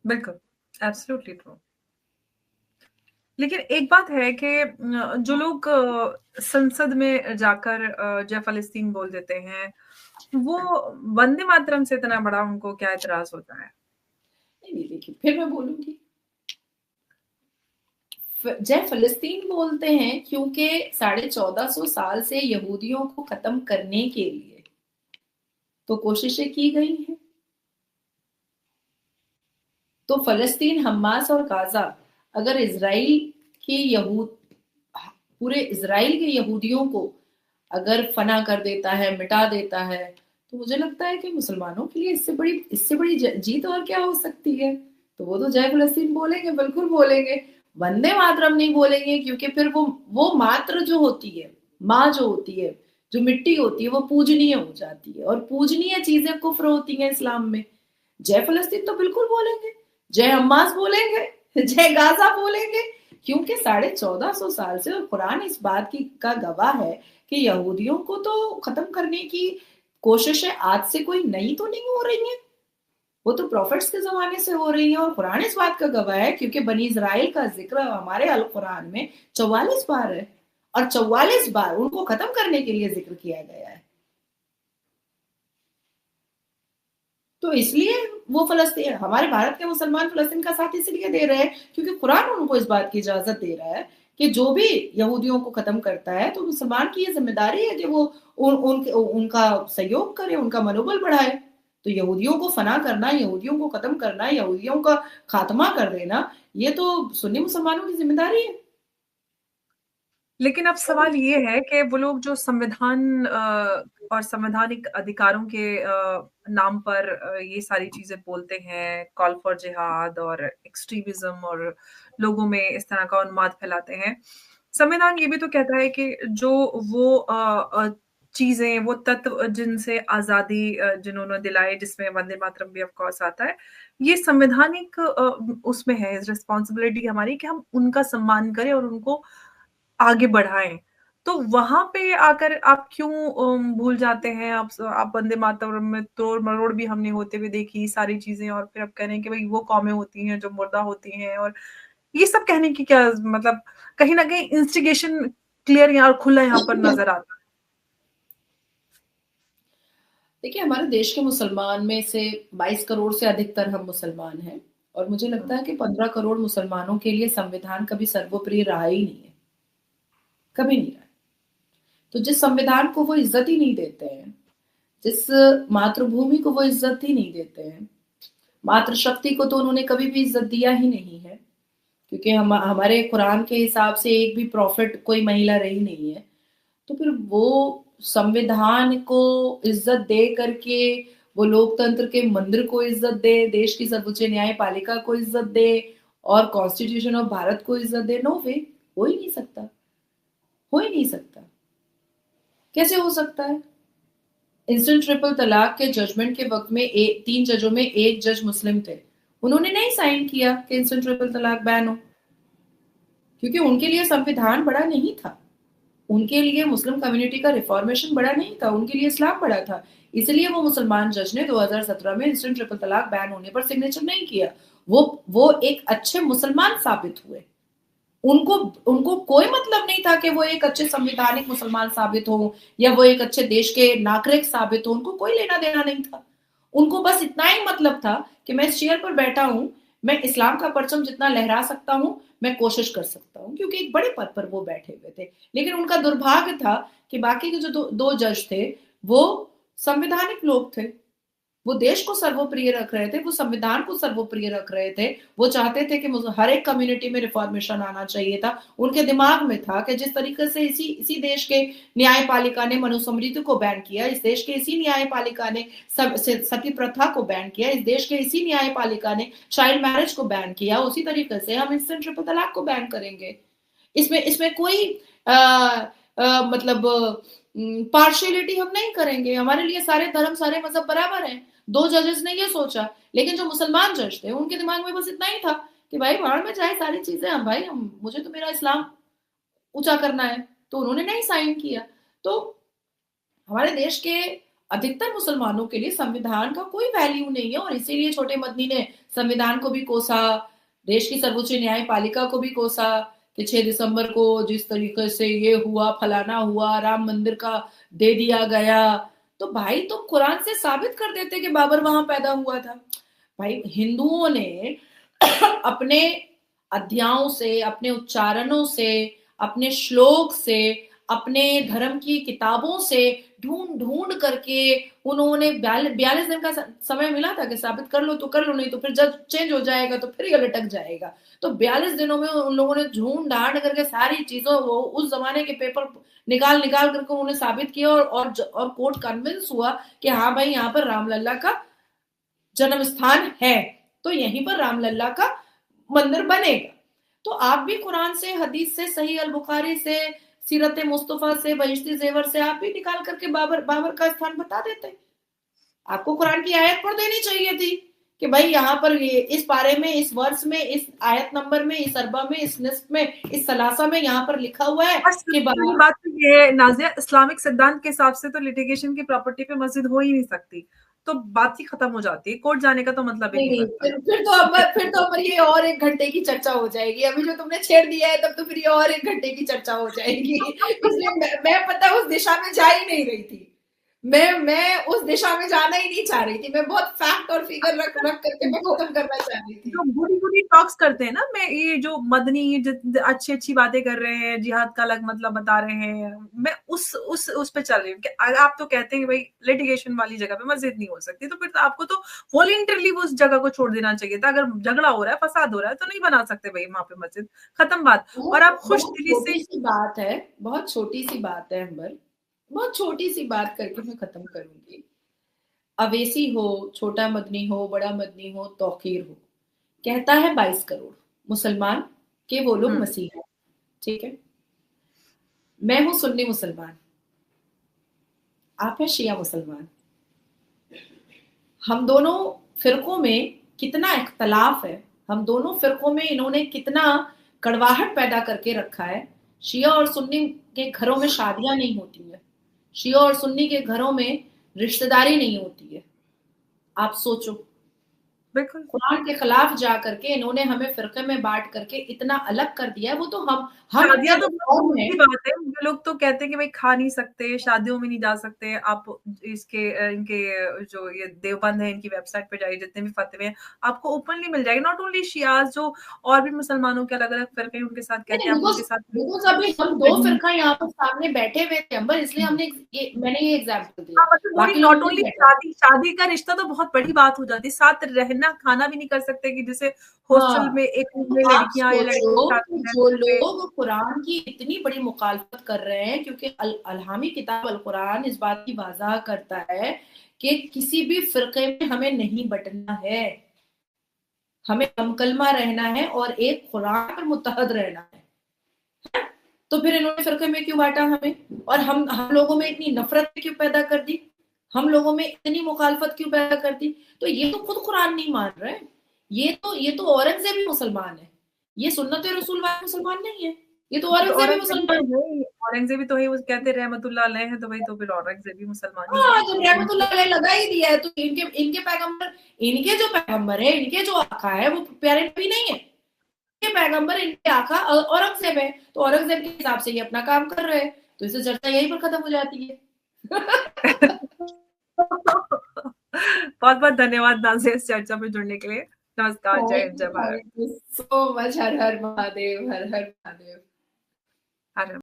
बिल्कुल, absolutely true. लेकिन एक बात है कि जो लोग संसद में जाकर जय फ़लस्तीन बोल देते हैं, वो वंदे मातरम से इतना बड़ा उनको क्या एतराज़ होता है? नहीं, नहीं, देखिए फिर मैं बोलूँगी, जय फ़लस्तीन बोलते हैं क्योंकि 1450 साल से यहूदियों को खत्म करने के लिए तो कोशिशें की गई हैं। तो फ़लस्तीन, हमास और गाज़ा अगर इज़राइल के यहूद पूरे इज़राइल के यहूदियों को अगर फना कर देता है, मिटा देता है, तो मुझे लगता है कि मुसलमानों के लिए इससे बड़ी जीत और क्या हो सकती है। तो वो तो जय फ़लस्तीन बोलेंगे, बिल्कुल बोलेंगे। वंदे मातरम नहीं बोलेंगे क्योंकि फिर वो मात्र जो होती है, माँ जो होती है, जो मिट्टी होती है, वो पूजनीय हो जाती है और पूजनीय चीजें कुफ्र होती हैं इस्लाम में। जय फ़लस्तीन तो बिल्कुल बोलेंगे, जय हम्मास बोलेंगे, जय गाज़ा बोलेंगे, क्योंकि 1450 साल से और कुरान इस बात की का गवाह है कि यहूदियों को तो खत्म करने की कोशिशें आज से कोई नई तो नहीं हो रही हैं। वो तो प्रॉफिट्स के ज़माने से हो रही है और कुरान इस बात का गवाह है क्योंकि बनी इज़राइल का ज़िक्र हमारे अल कुरान में 44 बार है और 44 बार उनको खत्म करने के लिए ज़िक्र किया गया है। तो इसलिए वो फ़लस्तीन, हमारे भारत के मुसलमान फ़लस्तीन का साथ इसलिए दे रहे हैं क्योंकि कुरान उनको इस बात की इजाज़त दे रहा है कि जो भी यहूदियों को खत्म करता है तो मुसलमान की ये ज़िम्मेदारी है कि वो उनका सहयोग करे, उनका मनोबल बढ़ाए। तो यहूदियों को फना करना, यहूदियों को खत्म करना, यहूदियों का खात्मा कर देना, ये तो सुन्नी मुसलमानों की ज़िम्मेदारी है। लेकिन अब सवाल ये है कि वो लोग जो संविधान और संवैधानिक अधिकारों के नाम पर ये सारी चीज़ें बोलते हैं, कॉल फॉर जिहाद और एक्सट्रीमिज़्म और लोगों में इस तरह का उन्माद फैलाते हैं। संविधान ये भी तो कहता है कि जो वो चीज़ें, वो तत्व जिनसे आज़ादी जिन्होंने दिलाई, जिसमें वंदे मातरम भी ऑफ कोर्स आता है, ये संवैधानिक उसमें है रिस्पॉन्सिबिलिटी हमारी कि हम उनका सम्मान करें और उनको आगे बढ़ाएँ। तो वहाँ पे आकर आप क्यों भूल जाते हैं, आप वंदे मातरम में तोड़-मरोड़ भी हमने होते हुए देखी सारी चीज़ें और फिर आप कह रहे हैं कि भई वो कौमें होती हैं जो मुर्दा होती हैं और ये सब कहने की क्या मतलब कहीं न कहीं इंस्टिगेशन क्लियर यहाँ खुला यहाँ पर नज़र आता है। देखिए, हमारे देश के मुसलमान में से 22 करोड़ से अधिकतर हम मुसलमान हैं और मुझे लगता है कि 15 करोड़ मुसलमानों के लिए संविधान कभी सर्वोपरि रहा ही नहीं है, कभी नहीं रहा है। तो जिस संविधान को वो इज्जत ही नहीं देते हैं, जिस मातृभूमि को वो इज्जत ही नहीं देते हैं, मातृशक्ति को तो उन्होंने कभी भी इज्जत दिया ही नहीं है, क्योंकि हमारे कुरान के हिसाब से एक भी प्रॉफिट कोई महिला रही नहीं है। तो फिर वो संविधान को इज्जत दे करके वो लोकतंत्र के मंदिर को इज्जत दे, देश की सर्वोच्च न्यायपालिका को इज्जत दे और कॉन्स्टिट्यूशन ऑफ भारत को इज्जत दे, नो वे, हो ही नहीं सकता, हो ही नहीं सकता। कैसे हो सकता है? इंस्टेंट ट्रिपल तलाक के जजमेंट के वक्त में 3 जजों में 1 जज मुस्लिम थे। उन्होंने नहीं साइन किया कि इंस्टेंट ट्रिपल तलाक बैन हो, क्योंकि उनके लिए संविधान बड़ा नहीं था। उनके लिए मुस्लिम कम्युनिटी का रिफॉर्मेशन बड़ा नहीं था, उनके लिए इस्लाम बड़ा था। इसलिए वो मुसलमान जज ने 2017 में इंस्टेंट ट्रिपल तलाक बैन होने पर सिग्नेचर नहीं किया। वो एक अच्छे मुसलमान साबित हुए। उनको उनको कोई मतलब नहीं था कि वो एक अच्छे संवैधानिक मुसलमान साबित हो या वो एक अच्छे देश के नागरिक साबित हो, उनको कोई लेना देना नहीं था। उनको बस इतना ही मतलब था कि मैं इस चेयर पर बैठा हूं, मैं इस्लाम का परचम जितना लहरा सकता हूं, मैं कोशिश कर सकता हूं, क्योंकि एक बड़े पद पर वो बैठे हुए थे। लेकिन उनका दुर्भाग्य था कि बाकी के जो दो जज थे, वो संवैधानिक लोग थे। वो देश को सर्वोप्रिय रख रहे थे, वो संविधान को सर्वोप्रिय रख रहे थे। वो चाहते थे कि हर एक कम्युनिटी में रिफॉर्मेशन आना चाहिए था। उनके दिमाग में था कि जिस तरीके से इसी इसी देश के न्यायपालिका ने मनुस्मृति को बैन किया, इस देश के इसी न्यायपालिका ने सती प्रथा को बैन किया, इस देश के इसी न्यायपालिका ने चाइल्ड मैरिज को बैन किया, उसी तरीके से हम इंस्टेंट ट्रिपल तलाक को बैन करेंगे। इसमें इसमें कोई मतलब पार्शियलिटी हम नहीं करेंगे। हमारे लिए सारे धर्म, सारे मजहब बराबर हैं। 2 जजेस ने ये सोचा, लेकिन जो मुसलमान जज थे उनके दिमाग में बस इतना ही था कि भाई भाड़ में जाए सारी चीजें, हम भाई मुझे तो मेरा इस्लाम ऊंचा करना है। तो उन्होंने नहीं साइन किया। तो हमारे देश के अधिकतर मुसलमानों के लिए संविधान का कोई वैल्यू नहीं है, और इसीलिए छोटे मदनी ने संविधान को भी कोसा, देश की सर्वोच्च न्यायपालिका को भी कोसा कि 6 दिसंबर को जिस तरीके से ये हुआ, फलाना हुआ, राम मंदिर का दे दिया गया। तो भाई तुम कुरान से साबित कर देते कि बाबर वहां पैदा हुआ था। भाई हिंदुओं ने अपने अध्यायों से, अपने उच्चारणों से, अपने श्लोक से, अपने धर्म की किताबों से ढूंढ ढूंढ करके उन्होंने 42 दिन का समय मिला था कि साबित कर लो तो कर लो, नहीं तो फिर जब चेंज हो जाएगा तो फिर ये लटक जाएगा। तो 42 दिनों में उन लोगों ने ढूंढ ढांड करके सारी चीजों, वो उस जमाने के पेपर निकाल निकाल करके उन्होंने साबित किया, और कोर्ट कन्विंस हुआ कि हाँ भाई यहाँ पर रामलला का जन्म स्थान है, तो यहीं पर रामलला का मंदिर बनेगा। तो आप भी कुरान से, हदीस से, सही अल बुखारी से, सीरत मुस्तफा से, बहिश्ती जेवर से आप भी निकाल करके बाबर का स्थान बता देते। आपको कुरान की आयत पढ़ देनी चाहिए थी कि भाई यहाँ पर ये इस पारे में, इस वर्ष में, इस आयत नंबर में, इस अरबा में, इस निस्फ में, इस सलासा में यहाँ पर लिखा हुआ है कि बात तो ये है नाजिया, इस्लामिक सिद्धांत के हिसाब से तो लिटिगेशन की प्रॉपर्टी पे मस्जिद हो ही नहीं सकती, तो बात ही खत्म हो जाती है, कोर्ट जाने का तो मतलब ही नहीं बनता। फिर तो अब ये और 1 घंटे की चर्चा हो जाएगी। अभी जो तुमने छेड़ दिया है तब तो फिर ये और 1 घंटे की चर्चा हो जाएगी। इसलिए मैं पता उस दिशा में जा ही नहीं रही थी। मैं उस दिशा में जाना ही नहीं चाह रही थी। मैं बहुत फैक्ट और फिगर रख करके मैं खत्म करना चाह रही थी। जो बुरी टॉक्स करते हैं ना, मैं ये जो मदनी अच्छी अच्छी बातें कर रहे हैं, जिहाद का अलग मतलब बता रहे हैं, मैं उस पे चल रही हूँ कि आप तो कहते हैं भाई लिटिगेशन वाली जगह पे मस्जिद नहीं हो सकती, तो फिर तो आपको तो वॉलंटरली उस जगह को छोड़ देना चाहिए था। अगर झगड़ा हो रहा है, फसाद हो रहा है, तो नहीं बना सकते भाई वहां पे मस्जिद, खत्म बात। और आप खुश दिली से, बात है, बहुत छोटी सी बात है अंबर, बहुत छोटी सी बात करके मैं खत्म करूंगी। अवेसी हो, छोटा मदनी हो, बड़ा मदनी हो, तौकीर हो, कहता है 22 करोड़ मुसलमान के वो लोग मसीह हैं, ठीक है। मैं हूं सुन्नी मुसलमान, आप है शिया मुसलमान। हम दोनों फिरकों में कितना इख्तलाफ है, हम दोनों फिरकों में इन्होंने कितना कड़वाहट पैदा करके रखा है। शिया और सुन्नी के घरों में शादियां नहीं होती है, शिया और सुन्नी के घरों में रिश्तेदारी नहीं होती है। आप सोचो, बिल्कुल कुरान के खिलाफ जा करके इन्होंने हमें फिरके में बांट करके इतना अलग कर दिया है। वो तो हम शादियां तो कौन है। बात है, जो लोग तो कहते हैं कि भाई खा नहीं सकते, शादियों में नहीं जा सकते आप, इसके इनके जो ये देवबंद है, इनकी वेबसाइट पे जाइए, जितने भी फतवे हैं आपको ओपनली मिल जाएगी। नॉट ओनली शियाज, जो और भी मुसलमानों के अलग अलग फिरके हैं, उनके साथ कहते हैं आप उनके साथ। हम 2 फिरका यहाँ पर सामने बैठे हुए थे अंबर, इसलिए मैंने ये एग्जाम्पल दिया। मतलब नॉट ओनली शादी का रिश्ता तो बहुत बड़ी बात हो जाती है, साथ रहना खाना भी नहीं कर सकते कि जैसे हॉस्टल में एक रूम में लड़कियां या लड़के, जो लोग कुरान की इतनी बड़ी मुखालफत कर रहे हैं, क्योंकि अलहामी किताब अल कुरान इस बात की वाज़ा करता है कि किसी भी फिरके में हमें नहीं बटना है, हमें कलमा रहना है और एक कुरान पर मुत्तहद रहना है। तो फिर इन्होंने फिरके में क्यों बांटा हमें, और हम लोगों में इतनी नफरत क्यों पैदा कर दी, हम लोगों में इतनी मुखालफत क्यों पैदा कर दी। तो ये तो खुद कुरान नहीं मान रहे, ये तो औरंगजेब भी मुसलमान है, ये सुन्नत रसूल वाले मुसलमान नहीं है, ये तो औरंगजेब भी मुसलमान है। औरंगजेब भी तो है, वो कहते हैं रहमतुल्लाह अलैह है, तो भाई तो फिर औरंगजेब भी मुसलमान ही है। तो रहमतुल्लाह अलैह लगा ही दिया है, तो इनके पैगंबर, इनके जो पैगंबर है, इनके जो आका है वो प्यारे नबी नहीं है, पैगंबर इनके आका औरंगजेब है, तो औरंगजेब के हिसाब से ये अपना काम कर रहे हैं, तो इसे चर्चा यहीं पर खत्म हो जाती है। बहुत बहुत धन्यवाद नाज़िया इस चर्चा में जुड़ने के लिए। नमस्कार, जय हिंद, जय भारत। So much. हर हर महादेव, हर हर महादेव। हर